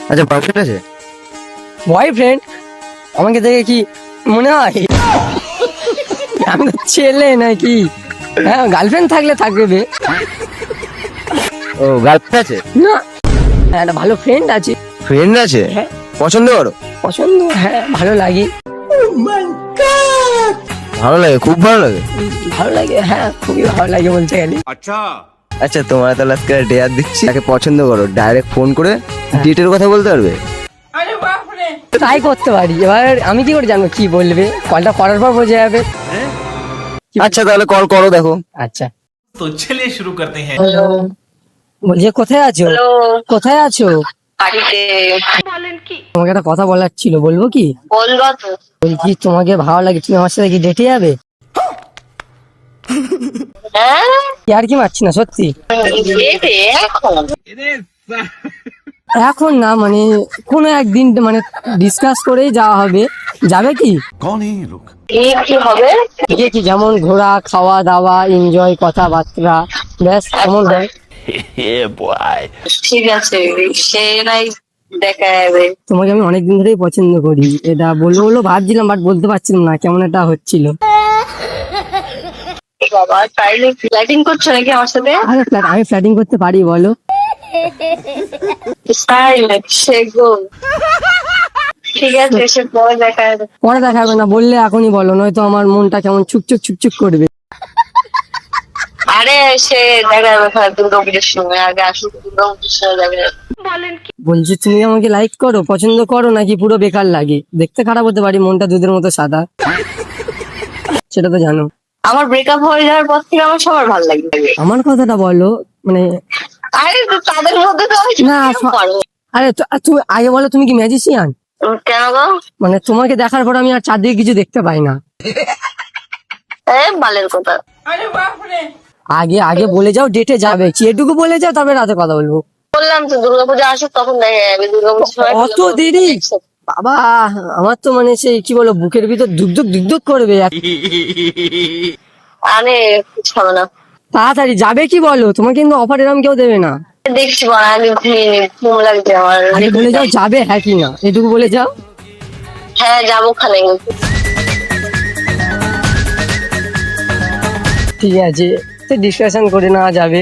আচ্ছা, বয়ফ্রেন্ড আছে? বয়ফ্রেন্ড? আমাকে দেখে কি মনে হয় আমি তো ছেলে নাকি? হ্যাঁ, গার্লফ্রেন্ড থাকলে থাকবে বে। ও, গার্লফ্রেন্ড আছে? না, একটা ভালো ফ্রেন্ড আছে। ফ্রেন্ড আছে? হ্যাঁ। পছন্দ করো? পছন্দ, হ্যাঁ, ভালো লাগে। ভালো লাগে, খুব ভালো লাগে। ভালো লাগে, হ্যাঁ, খুবই ভালো লাগে বলতে গেলে। আচ্ছা, তোমার তাহলে আজকে ডেয়ার দিচ্ছি, তাকে পছন্দ করো, ডাইরেক্ট ফোন করে ডেটের কথা বলতে পারবে? ট্রাই করতে পারি, এবার আমি কি করে জানবো কি বলবে? কলটা করার পর বোঝা যাবে। আচ্ছা, তাহলে কল করো, দেখো। আচ্ছা, तो चलिए शुरू करते हैं। হ্যালো, বলছি কোথায় আছো? হ্যালো, কোথায় আছো? বাড়িতে। তোমাকে একটা কথা বলার ছিল, বলবো কি? বলবা তো। বলছি তোমাকে ভালো লাগে, তুমি আমার সাথে কি ডেটে যাবে? হ্যাঁ, কি আর কি মারছি না, সত্যি। ডেটে এখন? এখন না, মানে কোনো একদিন, মানে ডিসকাস করেই যাওয়া হবে। যাবে কি? कौन है ये लोग? কি হবে? গিয়ে কি যেমন ঘোরা, খাওয়া দাওয়া, এনজয়, কথাবার্তা, ব্যাস এমন হয়। ঠিক আছে, সে নাই দেখা যাবে। তোমাকে আমি অনেকদিন ধরেই পছন্দ করি, এটা বলবো বলবো ভাবছিলাম, বাট বলতে পারছিলাম না, কেমন একটা হচ্ছিল। বাবা, তাইলে ফ্লাইটিং করছো নাকি আমার সাথে? আরে আমি ফ্ল্যাটিং করতে পারি, বলো। তাই সে গো। ঠিক আছে, সে পরে দেখা যাবে। পরে দেখা হবে না, বললে এখনই বলো, নয়তো আমার মনটা কেমন ছুকছুক ছুকছুক করবে। আরে সে দেখা যাবে দুর্গা পুজোর সময়, আগে আসুক, দুর্গা পুজোর সময় যাবে। বলছি তুমি আমাকে লাইক করো, পছন্দ করো, নাকি পুরো বেকার লাগে? দেখতে খারাপ হতে পারি, মনটা দুধের মতো সাদা, সেটা তো জানো। আমার ব্রেকআপ হয়ে যাওয়ার পর থেকে আমার সবার ভালো লাগে। আমার কথাটা বলো, মানে। আরে তো তাদের মধ্যে তো আমি না, পারবো। আরে তুমি আগে বলো, তুমি কি ম্যাজিশিয়ান? কেন গো? মানে তোমাকে দেখার পর আমি আর চারদিকে কিছু দেখতে পাই না। বালের কথা। আগে আগে বলে যাও ডেটে যাবে কি, এটুকু বলে যাও, তবে রাতে কথা বলবো। বললাম তো দুর্গাপূজা আসুক, তখন দেখা যাবে। দুর্গাপূজার সময় অত দেরি? বাবা, আমার তো মানে সেই কি বলো, বুকের ভিতর দুগদুগ দুগদুগ করবে। আরে কিছু হবে না। তাড়াতাড়ি যাবে কি বলো, তোমাকে কিন্তু অফার এরম কেউ দেবে না। দেখছি বড়, আমি ঘুমিয়ে নিই, ঘুম লাগছে আমার। আগে বলে যাও যাবে, হ্যাঁ কি না, এটুকু বলে যাও। হ্যাঁ, যাবো খানে। ঠিক আছে, তো ডিসকাশন করে নেওয়া যাবে।